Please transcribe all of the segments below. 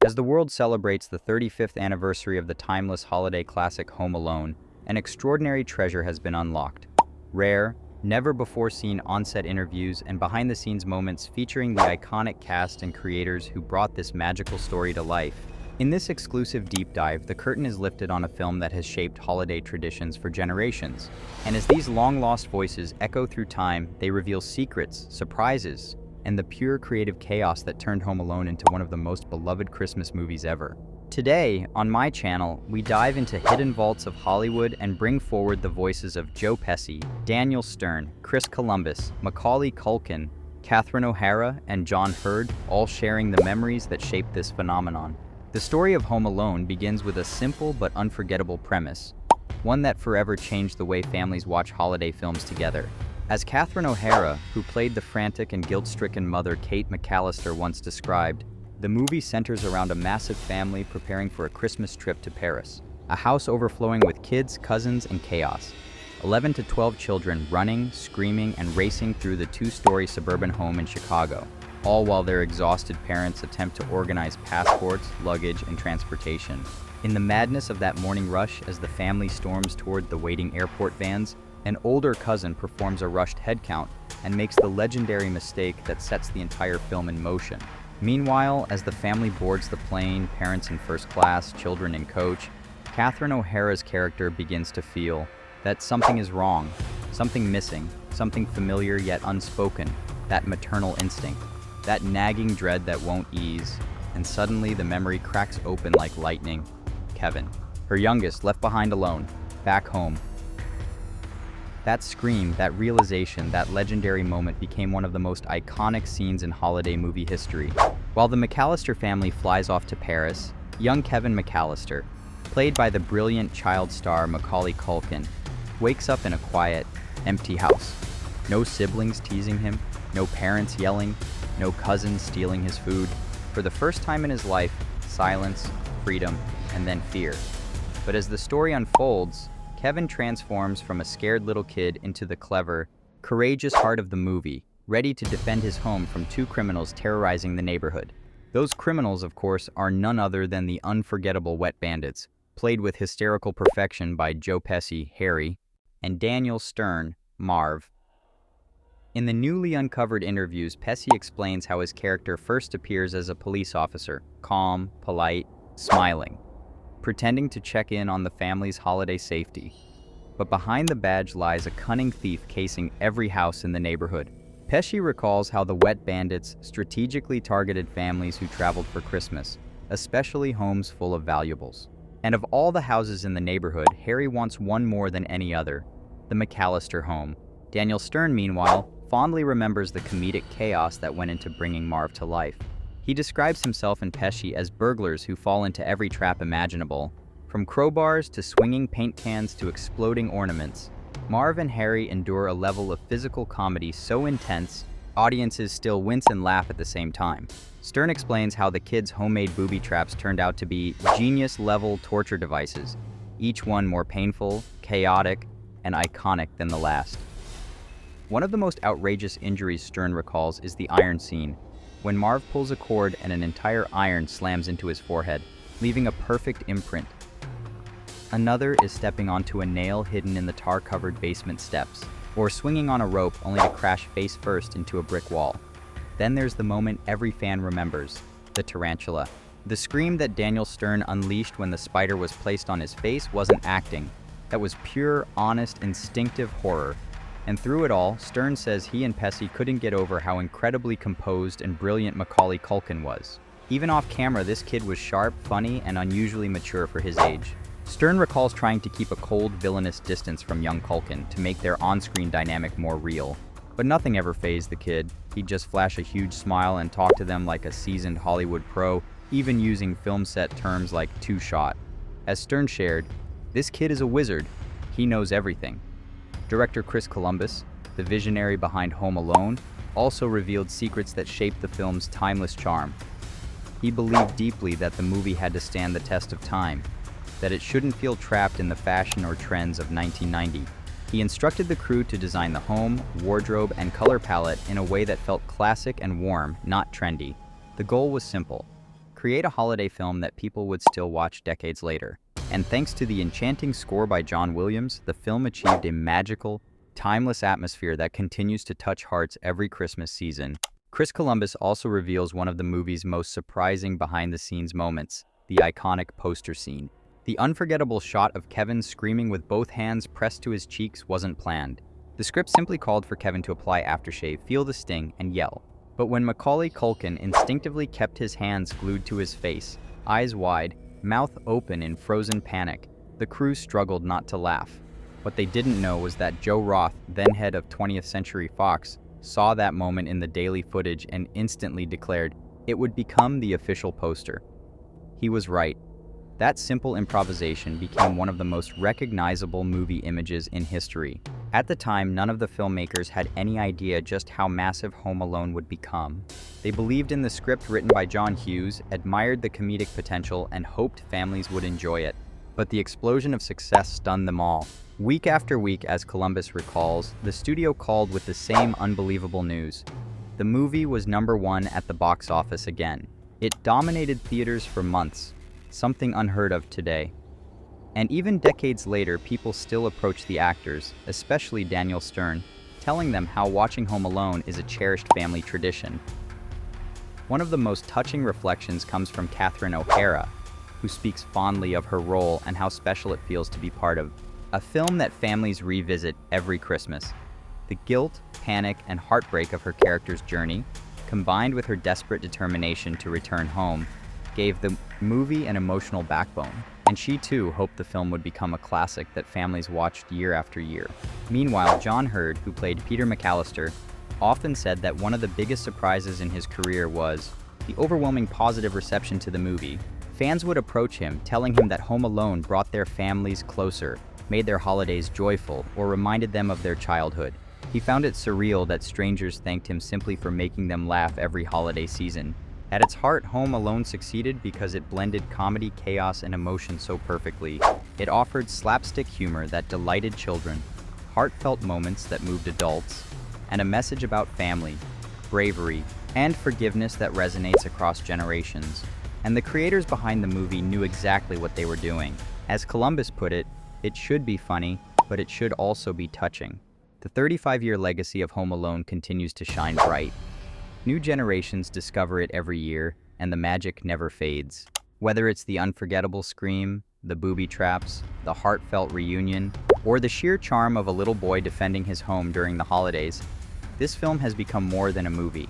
As the world celebrates the 35th anniversary of the timeless holiday classic Home Alone, an extraordinary treasure has been unlocked. Rare, never-before-seen on-set interviews and behind-the-scenes moments featuring the iconic cast and creators who brought this magical story to life. In this exclusive deep dive, the curtain is lifted on a film that has shaped holiday traditions for generations. And as these long-lost voices echo through time, they reveal secrets, surprises, and the pure creative chaos that turned Home Alone into one of the most beloved Christmas movies ever. Today, on my channel, we dive into hidden vaults of Hollywood and bring forward the voices of Joe Pesci, Daniel Stern, Chris Columbus, Macaulay Culkin, Catherine O'Hara, and John Hurd, all sharing the memories that shaped this phenomenon. The story of Home Alone begins with a simple but unforgettable premise, one that forever changed the way families watch holiday films together. As Catherine O'Hara, who played the frantic and guilt-stricken mother Kevin McCallister once described, the movie centers around a massive family preparing for a Christmas trip to Paris, a house overflowing with kids, cousins, and chaos. 11 to 12 children running, screaming, and racing through the two-story suburban home in Chicago, all while their exhausted parents attempt to organize passports, luggage, and transportation. In the madness of that morning rush as the family storms toward the waiting airport vans, an older cousin performs a rushed head count and makes the legendary mistake that sets the entire film in motion. Meanwhile, as the family boards the plane, parents in first class, children in coach, Catherine O'Hara's character begins to feel that something is wrong, something missing, something familiar yet unspoken, that maternal instinct, that nagging dread that won't ease, and suddenly the memory cracks open like lightning. Kevin, her youngest, left behind alone, back home. That scream, that realization, that legendary moment became one of the most iconic scenes in holiday movie history. While the McCallister family flies off to Paris, young Kevin McCallister, played by the brilliant child star Macaulay Culkin, wakes up in a quiet, empty house. No siblings teasing him, no parents yelling, no cousins stealing his food. For the first time in his life, silence, freedom, and then fear. But as the story unfolds, Kevin transforms from a scared little kid into the clever, courageous heart of the movie, ready to defend his home from two criminals terrorizing the neighborhood. Those criminals, of course, are none other than the unforgettable Wet Bandits, played with hysterical perfection by Joe Pesci, Harry, and Daniel Stern, Marv. In the newly uncovered interviews, Pesci explains how his character first appears as a police officer, calm, polite, smiling, pretending to check in on the family's holiday safety. But behind the badge lies a cunning thief casing every house in the neighborhood. Pesci recalls how the Wet Bandits strategically targeted families who traveled for Christmas, especially homes full of valuables. And of all the houses in the neighborhood, Harry wants one more than any other, the McCallister home. Daniel Stern, meanwhile, fondly remembers the comedic chaos that went into bringing Marv to life. He describes himself and Pesci as burglars who fall into every trap imaginable. From crowbars to swinging paint cans to exploding ornaments, Marv and Harry endure a level of physical comedy so intense, audiences still wince and laugh at the same time. Stern explains how the kids' homemade booby traps turned out to be genius-level torture devices, each one more painful, chaotic, and iconic than the last. One of the most outrageous injuries Stern recalls is the iron scene, when Marv pulls a cord and an entire iron slams into his forehead, leaving a perfect imprint. Another is stepping onto a nail hidden in the tar-covered basement steps, or swinging on a rope only to crash face first into a brick wall. Then there's the moment every fan remembers, the tarantula. The scream that Daniel Stern unleashed when the spider was placed on his face wasn't acting. That was pure, honest, instinctive horror. And through it all, Stern says he and Pesci couldn't get over how incredibly composed and brilliant Macaulay Culkin was. Even off camera, this kid was sharp, funny, and unusually mature for his age. Stern recalls trying to keep a cold, villainous distance from young Culkin to make their on-screen dynamic more real. But nothing ever fazed the kid. He'd just flash a huge smile and talk to them like a seasoned Hollywood pro, even using film set terms like two-shot. As Stern shared, "This kid is a wizard. He knows everything." Director Chris Columbus, the visionary behind Home Alone, also revealed secrets that shaped the film's timeless charm. He believed deeply that the movie had to stand the test of time, that it shouldn't feel trapped in the fashion or trends of 1990. He instructed the crew to design the home, wardrobe, and color palette in a way that felt classic and warm, not trendy. The goal was simple: create a holiday film that people would still watch decades later. And thanks to the enchanting score by John Williams, the film achieved a magical, timeless atmosphere that continues to touch hearts every Christmas season. Chris Columbus also reveals one of the movie's most surprising behind-the-scenes moments, the iconic poster scene. The unforgettable shot of Kevin screaming with both hands pressed to his cheeks wasn't planned. The script simply called for Kevin to apply aftershave, feel the sting, and yell. But when Macaulay Culkin instinctively kept his hands glued to his face, eyes wide, mouth open in frozen panic, the crew struggled not to laugh. What they didn't know was that Joe Roth, then head of 20th Century Fox, saw that moment in the daily footage and instantly declared it would become the official poster. He was right. That simple improvisation became one of the most recognizable movie images in history. At the time, none of the filmmakers had any idea just how massive Home Alone would become. They believed in the script written by John Hughes, admired the comedic potential, and hoped families would enjoy it. But the explosion of success stunned them all. Week after week, as Columbus recalls, the studio called with the same unbelievable news. The movie was #1 at the box office again. It dominated theaters for months, something unheard of today. And even decades later, people still approach the actors, especially Daniel Stern, telling them how watching Home Alone is a cherished family tradition. One of the most touching reflections comes from Catherine O'Hara, who speaks fondly of her role and how special it feels to be part of a film that families revisit every Christmas. The guilt, panic, and heartbreak of her character's journey, combined with her desperate determination to return home, gave the movie an emotional backbone. And she too hoped the film would become a classic that families watched year after year. Meanwhile, John Hurd, who played Peter McCallister, often said that one of the biggest surprises in his career was the overwhelming positive reception to the movie. Fans would approach him, telling him that Home Alone brought their families closer, made their holidays joyful, or reminded them of their childhood. He found it surreal that strangers thanked him simply for making them laugh every holiday season. At its heart, Home Alone succeeded because it blended comedy, chaos, and emotion so perfectly. It offered slapstick humor that delighted children, heartfelt moments that moved adults, and a message about family, bravery, and forgiveness that resonates across generations. And the creators behind the movie knew exactly what they were doing. As Columbus put it, it should be funny, but it should also be touching. The 35-year legacy of Home Alone continues to shine bright. New generations discover it every year, and the magic never fades. Whether it's the unforgettable scream, the booby traps, the heartfelt reunion, or the sheer charm of a little boy defending his home during the holidays, this film has become more than a movie.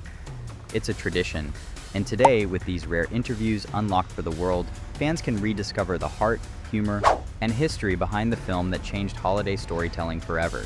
It's a tradition. And today, with these rare interviews unlocked for the world, fans can rediscover the heart, humor, and history behind the film that changed holiday storytelling forever.